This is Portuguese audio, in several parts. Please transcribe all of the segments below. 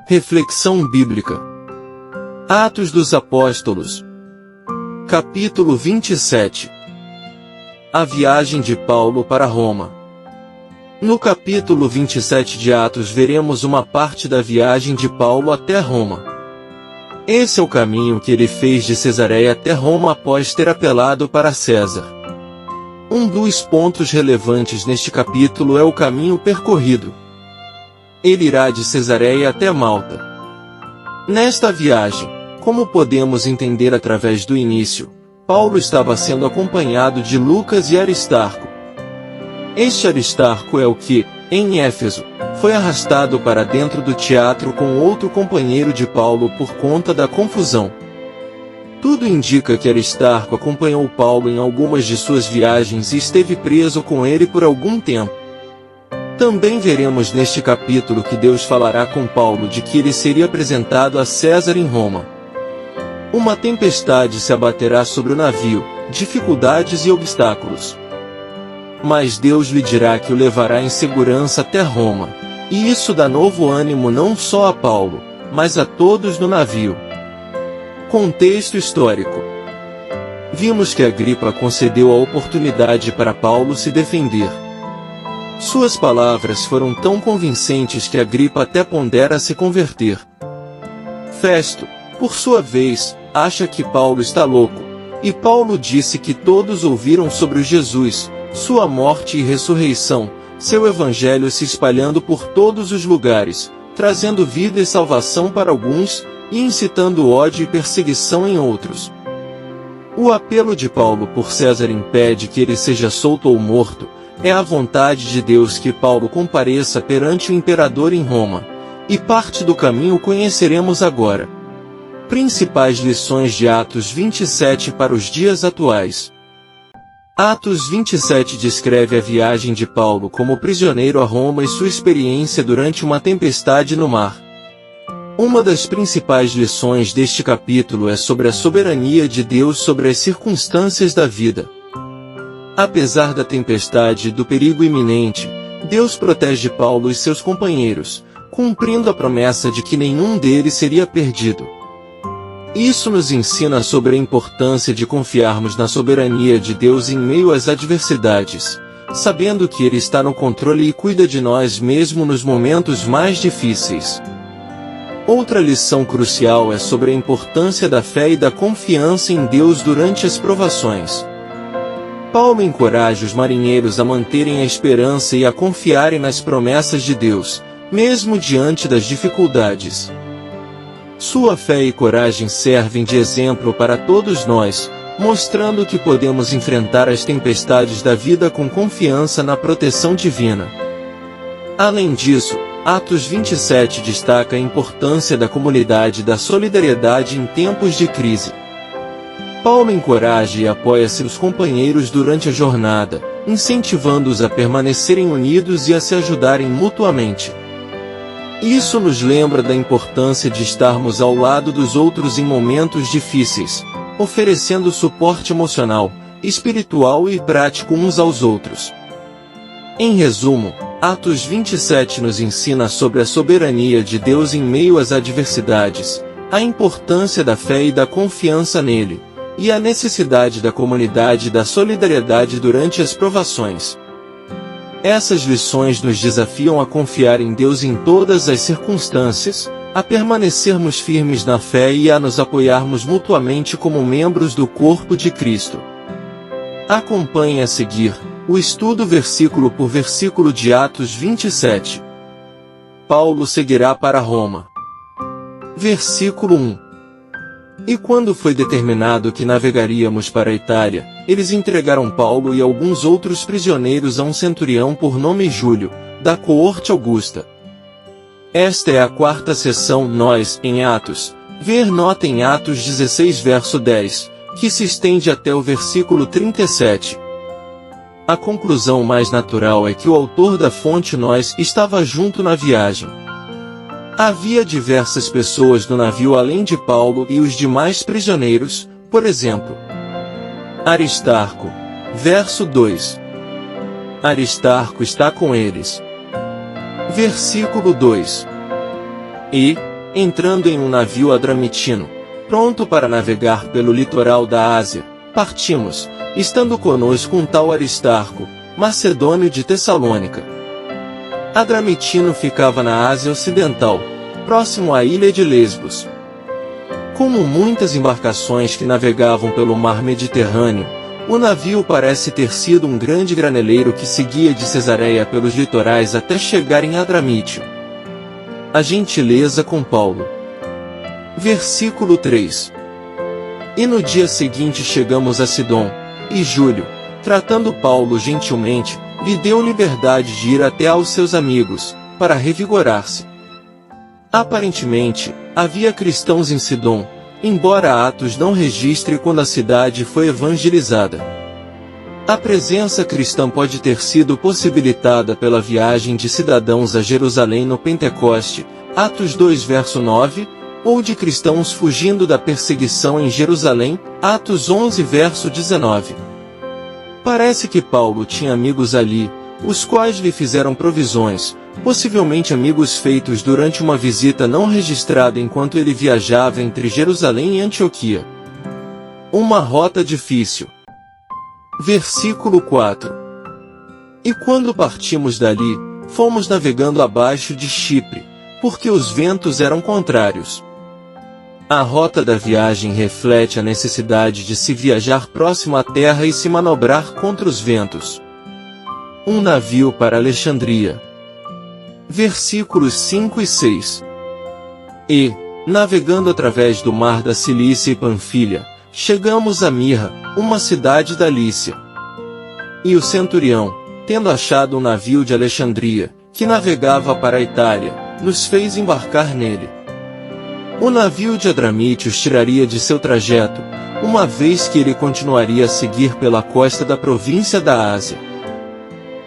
Reflexão bíblica. Atos dos Apóstolos. Capítulo 27. A viagem de Paulo para Roma. No capítulo 27 de Atos veremos uma parte da viagem de Paulo até Roma. Esse é o caminho que ele fez de Cesareia até Roma após ter apelado para César. Um dos pontos relevantes neste capítulo é o caminho percorrido. Ele irá de Cesareia até Malta. Nesta viagem, como podemos entender através do início, Paulo estava sendo acompanhado de Lucas e Aristarco. Este Aristarco é o que, em Éfeso, foi arrastado para dentro do teatro com outro companheiro de Paulo por conta da confusão. Tudo indica que Aristarco acompanhou Paulo em algumas de suas viagens e esteve preso com ele por algum tempo. Também veremos neste capítulo que Deus falará com Paulo de que ele seria apresentado a César em Roma. Uma tempestade se abaterá sobre o navio, dificuldades e obstáculos. Mas Deus lhe dirá que o levará em segurança até Roma, e isso dá novo ânimo não só a Paulo, mas a todos no navio. Contexto histórico. Vimos que Agripa concedeu a oportunidade para Paulo se defender. Suas palavras foram tão convincentes que Agripa até pondera se converter. Festo, por sua vez, acha que Paulo está louco, e Paulo disse que todos ouviram sobre Jesus, sua morte e ressurreição, seu evangelho se espalhando por todos os lugares, trazendo vida e salvação para alguns, e incitando ódio e perseguição em outros. O apelo de Paulo por César impede que ele seja solto ou morto. É a vontade de Deus que Paulo compareça perante o imperador em Roma, e parte do caminho conheceremos agora. Principais lições de Atos 27 para os dias atuais. Atos 27 descreve a viagem de Paulo como prisioneiro a Roma e sua experiência durante uma tempestade no mar. Uma das principais lições deste capítulo é sobre a soberania de Deus sobre as circunstâncias da vida. Apesar da tempestade e do perigo iminente, Deus protege Paulo e seus companheiros, cumprindo a promessa de que nenhum deles seria perdido. Isso nos ensina sobre a importância de confiarmos na soberania de Deus em meio às adversidades, sabendo que Ele está no controle e cuida de nós mesmo nos momentos mais difíceis. Outra lição crucial é sobre a importância da fé e da confiança em Deus durante as provações. Paulo encoraja os marinheiros a manterem a esperança e a confiarem nas promessas de Deus, mesmo diante das dificuldades. Sua fé e coragem servem de exemplo para todos nós, mostrando que podemos enfrentar as tempestades da vida com confiança na proteção divina. Além disso, Atos 27 destaca a importância da comunidade e da solidariedade em tempos de crise. Paulo encoraja e apoia seus companheiros durante a jornada, incentivando-os a permanecerem unidos e a se ajudarem mutuamente. Isso nos lembra da importância de estarmos ao lado dos outros em momentos difíceis, oferecendo suporte emocional, espiritual e prático uns aos outros. Em resumo, Atos 27 nos ensina sobre a soberania de Deus em meio às adversidades, a importância da fé e da confiança nele, e a necessidade da comunidade e da solidariedade durante as provações. Essas lições nos desafiam a confiar em Deus em todas as circunstâncias, a permanecermos firmes na fé e a nos apoiarmos mutuamente como membros do corpo de Cristo. Acompanhe a seguir o estudo versículo por versículo de Atos 27. Paulo seguirá para Roma. Versículo 1. E quando foi determinado que navegaríamos para a Itália, eles entregaram Paulo e alguns outros prisioneiros a um centurião por nome Júlio, da coorte Augusta. Esta é a quarta seção nós, em Atos, ver nota em Atos 16 verso 10, que se estende até o versículo 37. A conclusão mais natural é que o autor da fonte nós estava junto na viagem. Havia diversas pessoas no navio além de Paulo e os demais prisioneiros, por exemplo, Aristarco. Verso 2. Aristarco está com eles. Versículo 2. E, entrando em um navio adramitino, pronto para navegar pelo litoral da Ásia, partimos, estando conosco um tal Aristarco, macedônio de Tessalônica. Adramitino ficava na Ásia Ocidental, próximo à ilha de Lesbos. Como muitas embarcações que navegavam pelo mar Mediterrâneo, o navio parece ter sido um grande graneleiro que seguia de Cesareia pelos litorais até chegar em Adramítio. A gentileza com Paulo. Versículo 3. E no dia seguinte chegamos a Sidom, e Júlio, tratando Paulo gentilmente, lhe deu liberdade de ir até aos seus amigos, para revigorar-se. Aparentemente, havia cristãos em Sidom, embora Atos não registre quando a cidade foi evangelizada. A presença cristã pode ter sido possibilitada pela viagem de cidadãos a Jerusalém no Pentecoste, Atos 2 verso 9, ou de cristãos fugindo da perseguição em Jerusalém, Atos 11 verso 19. Parece que Paulo tinha amigos ali, os quais lhe fizeram provisões, possivelmente amigos feitos durante uma visita não registrada enquanto ele viajava entre Jerusalém e Antioquia. Uma rota difícil. Versículo 4. E quando partimos dali, fomos navegando abaixo de Chipre, porque os ventos eram contrários. A rota da viagem reflete a necessidade de se viajar próximo à terra e se manobrar contra os ventos. Um navio para Alexandria. Versículos 5 e 6. E, navegando através do mar da Cilícia e Panfilha, chegamos a Mirra, uma cidade da Lícia. E o centurião, tendo achado um navio de Alexandria, que navegava para a Itália, nos fez embarcar nele. O navio de Adramítio os tiraria de seu trajeto, uma vez que ele continuaria a seguir pela costa da província da Ásia.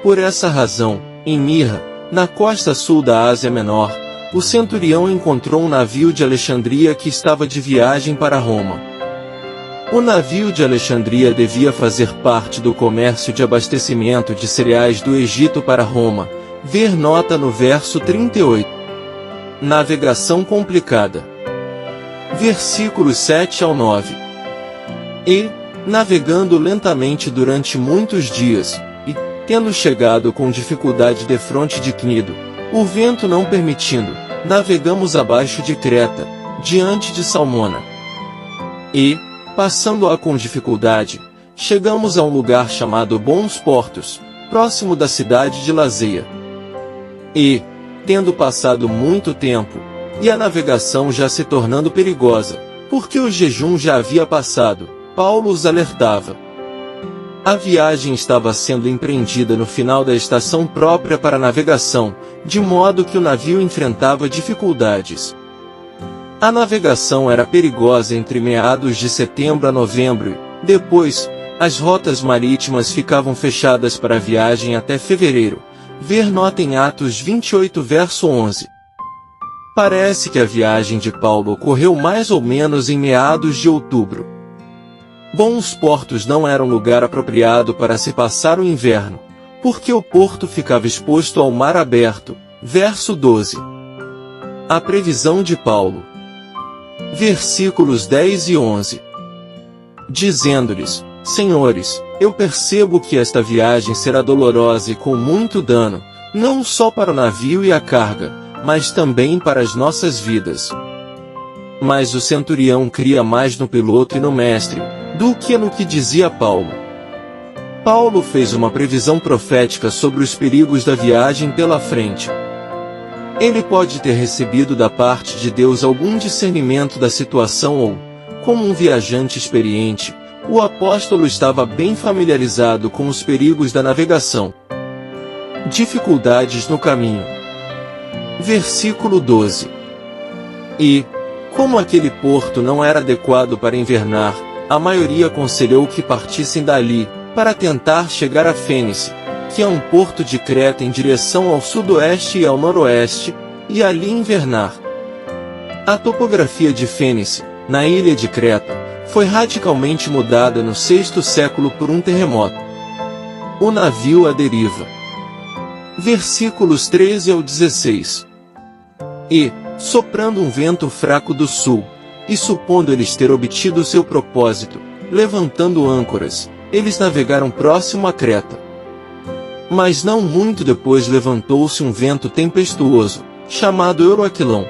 Por essa razão, em Mirra, na costa sul da Ásia Menor, o centurião encontrou um navio de Alexandria que estava de viagem para Roma. O navio de Alexandria devia fazer parte do comércio de abastecimento de cereais do Egito para Roma, ver nota no verso 38. Navegação complicada. Versículos 7 ao 9. E, navegando lentamente durante muitos dias, e, tendo chegado com dificuldade defronte de Cnido, o vento não permitindo, navegamos abaixo de Creta, diante de Salmona. E, passando-a com dificuldade, chegamos a um lugar chamado Bons Portos, próximo da cidade de Lazeia. E, tendo passado muito tempo, e a navegação já se tornando perigosa, porque o jejum já havia passado, Paulo os alertava. A viagem estava sendo empreendida no final da estação própria para a navegação, de modo que o navio enfrentava dificuldades. A navegação era perigosa entre meados de setembro a novembro e, depois, as rotas marítimas ficavam fechadas para a viagem até fevereiro. Ver nota em Atos 28 verso 11. Parece que a viagem de Paulo ocorreu mais ou menos em meados de outubro. Bons Portos não era um lugar apropriado para se passar o inverno, porque o porto ficava exposto ao mar aberto. Verso 12. A previsão de Paulo. Versículos 10 e 11. Dizendo-lhes: Senhores, eu percebo que esta viagem será dolorosa e com muito dano, não só para o navio e a carga, mas também para as nossas vidas. Mas o centurião cria mais no piloto e no mestre, do que no que dizia Paulo. Paulo fez uma previsão profética sobre os perigos da viagem pela frente. Ele pode ter recebido da parte de Deus algum discernimento da situação ou, como um viajante experiente, o apóstolo estava bem familiarizado com os perigos da navegação. Dificuldades no caminho. Versículo 12. E, como aquele porto não era adequado para invernar, a maioria aconselhou que partissem dali, para tentar chegar a Fênice, que é um porto de Creta em direção ao sudoeste e ao noroeste, e ali invernar. A topografia de Fênice, na ilha de Creta, foi radicalmente mudada no VI século por um terremoto. O navio à deriva. Versículos 13 ao 16. E, soprando um vento fraco do sul, e supondo eles ter obtido seu propósito, levantando âncoras, eles navegaram próximo a Creta. Mas não muito depois levantou-se um vento tempestuoso, chamado Euroaquilão.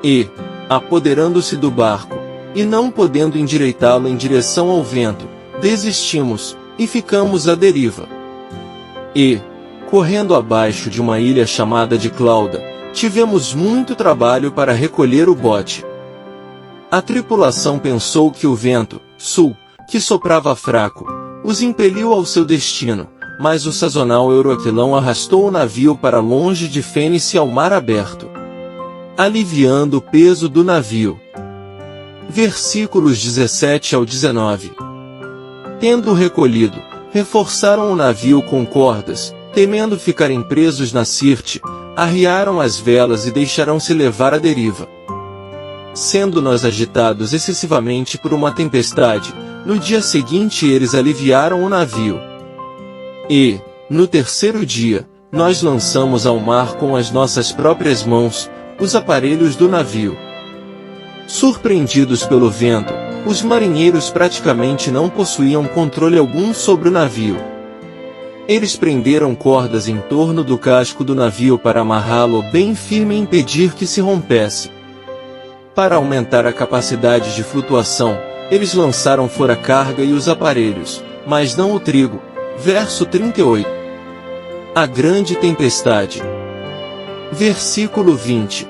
E, apoderando-se do barco, e não podendo endireitá-lo em direção ao vento, desistimos, e ficamos à deriva. E, correndo abaixo de uma ilha chamada de Clauda, tivemos muito trabalho para recolher o bote. A tripulação pensou que o vento, sul, que soprava fraco, os impeliu ao seu destino, mas o sazonal Euroaquilão arrastou o navio para longe de Fênice ao mar aberto, aliviando o peso do navio. Versículos 17 ao 19. Tendo recolhido, reforçaram o navio com cordas, temendo ficarem presos na Sirte, arriaram as velas e deixaram-se levar à deriva. Sendo nós agitados excessivamente por uma tempestade, no dia seguinte eles aliviaram o navio. E, no terceiro dia, nós lançamos ao mar com as nossas próprias mãos, os aparelhos do navio. Surpreendidos pelo vento, os marinheiros praticamente não possuíam controle algum sobre o navio. Eles prenderam cordas em torno do casco do navio para amarrá-lo bem firme e impedir que se rompesse. Para aumentar a capacidade de flutuação, eles lançaram fora a carga e os aparelhos, mas não o trigo. Verso 38. A grande tempestade. Versículo 20.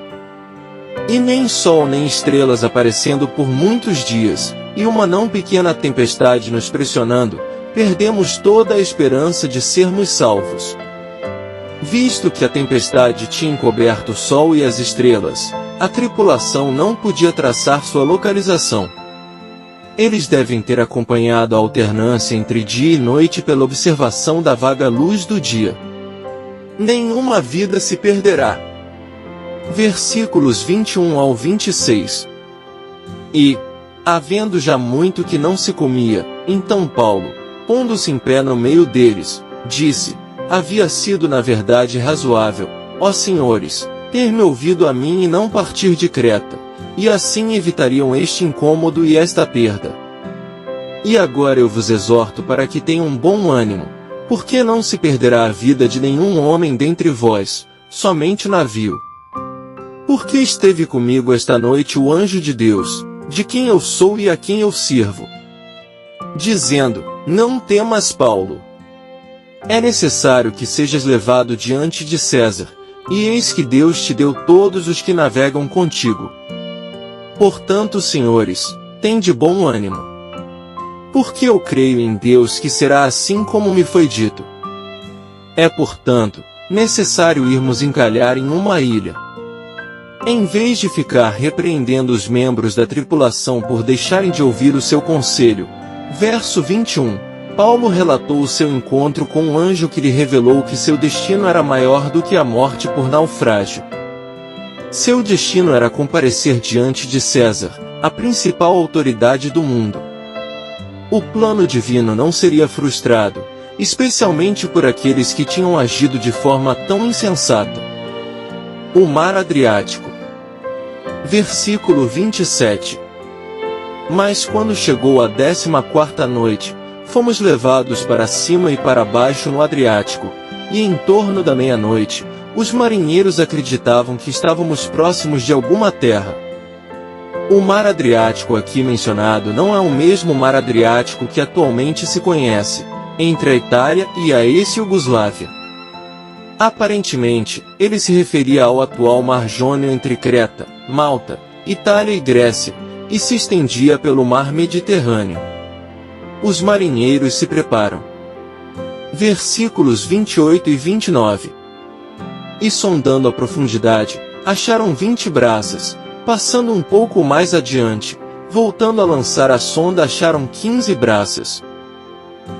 E nem sol nem estrelas aparecendo por muitos dias, e uma não pequena tempestade nos pressionando, perdemos toda a esperança de sermos salvos. Visto que a tempestade tinha encoberto o sol e as estrelas, a tripulação não podia traçar sua localização. Eles devem ter acompanhado a alternância entre dia e noite pela observação da vaga luz do dia. Nenhuma vida se perderá. Versículos 21 ao 26. E, havendo já muito que não se comia, então Paulo, pondo-se em pé no meio deles, disse: havia sido na verdade razoável, ó senhores, ter-me ouvido a mim e não partir de Creta, e assim evitariam este incômodo e esta perda. E agora eu vos exorto para que tenham bom ânimo, porque não se perderá a vida de nenhum homem dentre vós, somente o navio. Porque esteve comigo esta noite o anjo de Deus, de quem eu sou e a quem eu sirvo, dizendo: não temas, Paulo. É necessário que sejas levado diante de César, e eis que Deus te deu todos os que navegam contigo. Portanto, senhores, tende bom ânimo. Porque eu creio em Deus que será assim como me foi dito. É, portanto, necessário irmos encalhar em uma ilha. Em vez de ficar repreendendo os membros da tripulação por deixarem de ouvir o seu conselho. Verso 21. Paulo relatou o seu encontro com um anjo que lhe revelou que seu destino era maior do que a morte por naufrágio. Seu destino era comparecer diante de César, a principal autoridade do mundo. O plano divino não seria frustrado, especialmente por aqueles que tinham agido de forma tão insensata. O mar Adriático. Versículo 27. Mas quando chegou a 14ª noite, fomos levados para cima e para baixo no Adriático, e em torno da meia-noite, os marinheiros acreditavam que estávamos próximos de alguma terra. O mar Adriático aqui mencionado não é o mesmo mar Adriático que atualmente se conhece, entre a Itália e a ex-Iugoslávia. Aparentemente, ele se referia ao atual mar Jônio entre Creta, Malta, Itália e Grécia, e se estendia pelo mar Mediterrâneo. Os marinheiros se preparam. Versículos 28 e 29. E sondando a profundidade, acharam 20 braças, passando um pouco mais adiante, voltando a lançar a sonda acharam 15 braças.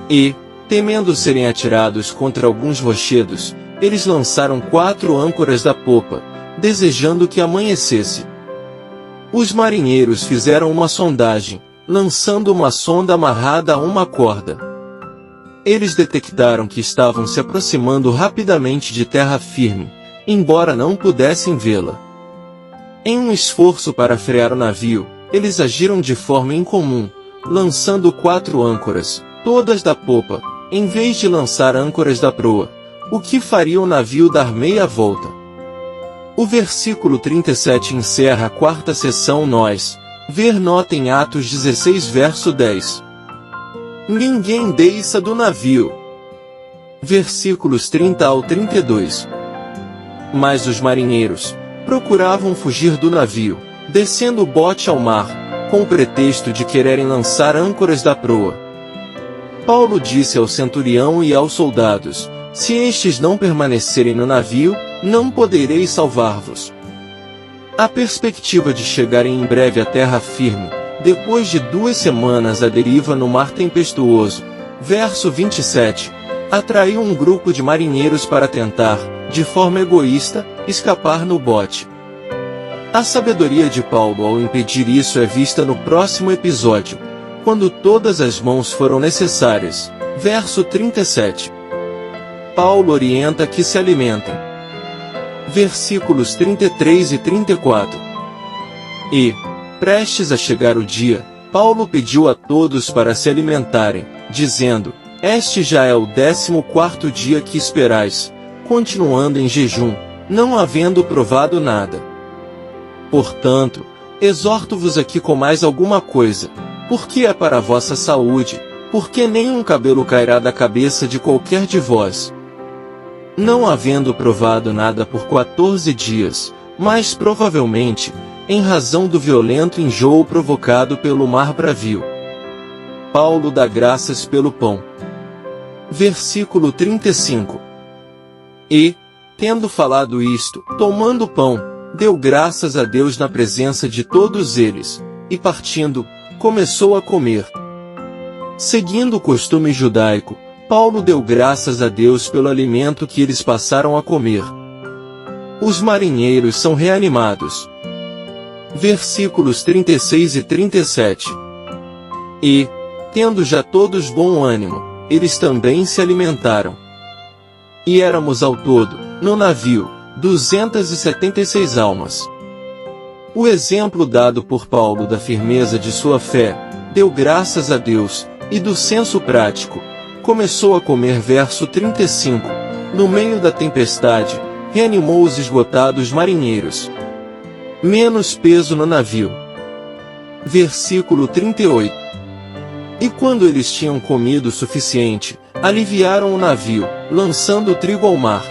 E, temendo serem atirados contra alguns rochedos, eles lançaram 4 âncoras da popa, desejando que amanhecesse. Os marinheiros fizeram uma sondagem, lançando uma sonda amarrada a uma corda. Eles detectaram que estavam se aproximando rapidamente de terra firme, embora não pudessem vê-la. Em um esforço para frear o navio, eles agiram de forma incomum, lançando 4 âncoras, todas da popa, em vez de lançar âncoras da proa, o que faria o navio dar meia volta. O versículo 37 encerra a 4ª seção nós. Ver nota em Atos 16 verso 10. Ninguém desça do navio. Versículos 30 ao 32. Mas os marinheiros procuravam fugir do navio, descendo o bote ao mar, com o pretexto de quererem lançar âncoras da proa. Paulo disse ao centurião e aos soldados: se estes não permanecerem no navio, não podereis salvar-vos. A perspectiva de chegarem em breve à terra firme, depois de 2 semanas à deriva no mar tempestuoso, verso 27, atraiu um grupo de marinheiros para tentar, de forma egoísta, escapar no bote. A sabedoria de Paulo ao impedir isso é vista no próximo episódio, quando todas as mãos foram necessárias, verso 37. Paulo orienta que se alimentem. Versículos 33 e 34. E, prestes a chegar o dia, Paulo pediu a todos para se alimentarem, dizendo: este já é o 14º dia que esperais, continuando em jejum, não havendo provado nada. Portanto, exorto-vos aqui com mais alguma coisa, porque é para a vossa saúde, porque nenhum cabelo cairá da cabeça de qualquer de vós. Não havendo provado nada por 14 dias, mas provavelmente, em razão do violento enjoo provocado pelo mar bravio. Paulo dá graças pelo pão. Versículo 35. E, tendo falado isto, tomando o pão, deu graças a Deus na presença de todos eles, e partindo, começou a comer. Seguindo o costume judaico, Paulo deu graças a Deus pelo alimento que eles passaram a comer. Os marinheiros são reanimados. Versículos 36 e 37. E, tendo já todos bom ânimo, eles também se alimentaram. E éramos ao todo, no navio, 276 almas. O exemplo dado por Paulo da firmeza de sua fé, deu graças a Deus, e do senso prático, começou a comer. Verso 35, no meio da tempestade, reanimou os esgotados marinheiros. Menos peso no navio. Versículo 38. E quando eles tinham comido o suficiente, aliviaram o navio, lançando o trigo ao mar.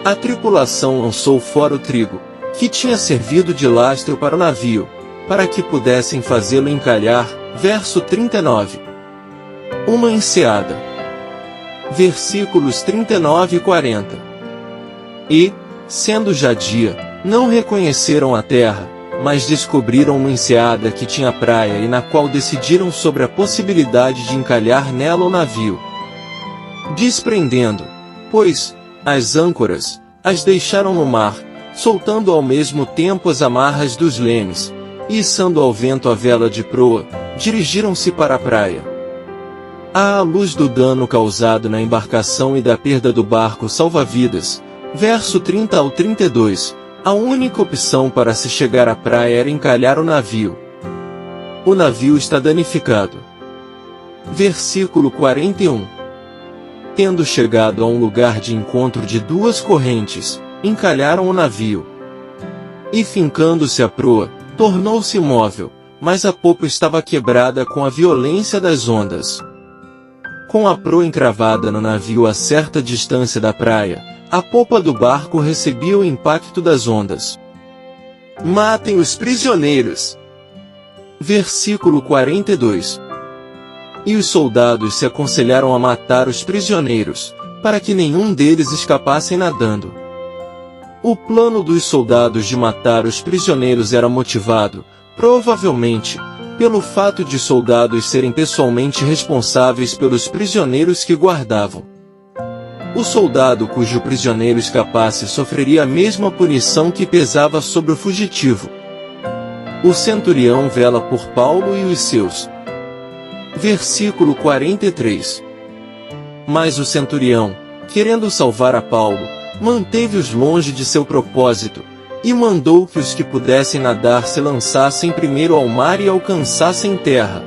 A tripulação lançou fora o trigo, que tinha servido de lastro para o navio, para que pudessem fazê-lo encalhar. Verso 39. Uma enseada. Versículos 39 e 40. E, sendo já dia, não reconheceram a terra, mas descobriram uma enseada que tinha praia e na qual decidiram sobre a possibilidade de encalhar nela o navio. Desprendendo, pois, as âncoras, as deixaram no mar, soltando ao mesmo tempo as amarras dos lemes, e içando ao vento a vela de proa, dirigiram-se para a praia. À luz do dano causado na embarcação e da perda do barco salva-vidas, verso 30 ao 32, a única opção para se chegar à praia era encalhar o navio. O navio está danificado. Versículo 41. Tendo chegado a um lugar de encontro de 2 correntes, encalharam o navio. E fincando-se a proa, tornou-se imóvel, mas a popa estava quebrada com a violência das ondas. Com a proa encravada no navio a certa distância da praia, a popa do barco recebia o impacto das ondas. Matem os prisioneiros. Versículo 42. E os soldados se aconselharam a matar os prisioneiros, para que nenhum deles escapasse nadando. O plano dos soldados de matar os prisioneiros era motivado, provavelmente, pelo fato de soldados serem pessoalmente responsáveis pelos prisioneiros que guardavam. O soldado cujo prisioneiro escapasse sofreria a mesma punição que pesava sobre o fugitivo. O centurião vela por Paulo e os seus. Versículo 43. Mas o centurião, querendo salvar a Paulo, manteve-os longe de seu propósito, E mandou que os que pudessem nadar se lançassem primeiro ao mar e alcançassem terra.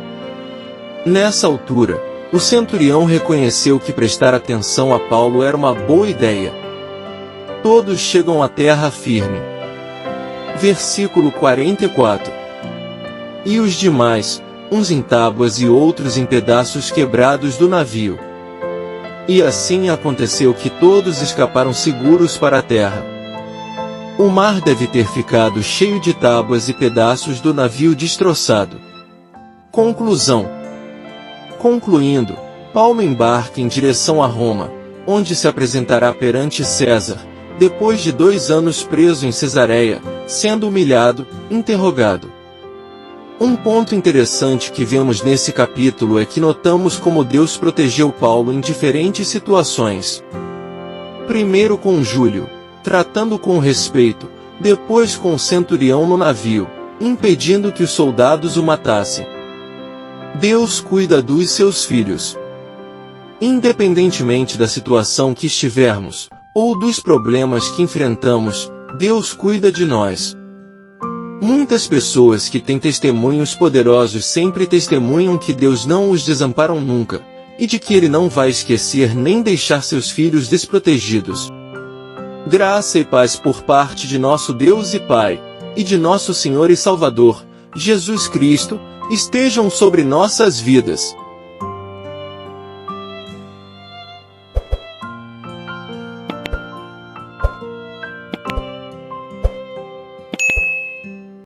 Nessa altura, o centurião reconheceu que prestar atenção a Paulo era uma boa ideia. Todos chegam à terra firme. Versículo 44. E os demais, uns em tábuas e outros em pedaços quebrados do navio. E assim aconteceu que todos escaparam seguros para a terra. O mar deve ter ficado cheio de tábuas e pedaços do navio destroçado. Conclusão. Concluindo, Paulo embarca em direção a Roma, onde se apresentará perante César, depois de 2 anos preso em Cesareia, sendo humilhado, interrogado. Um ponto interessante que vemos nesse capítulo é que notamos como Deus protegeu Paulo em diferentes situações. Primeiro com Júlio, tratando com respeito, depois com o centurião no navio, impedindo que os soldados o matassem. Deus cuida dos seus filhos. Independentemente da situação que estivermos, ou dos problemas que enfrentamos, Deus cuida de nós. Muitas pessoas que têm testemunhos poderosos sempre testemunham que Deus não os desampara nunca, e de que Ele não vai esquecer nem deixar seus filhos desprotegidos. Graça e paz por parte de nosso Deus e Pai, e de nosso Senhor e Salvador, Jesus Cristo, estejam sobre nossas vidas.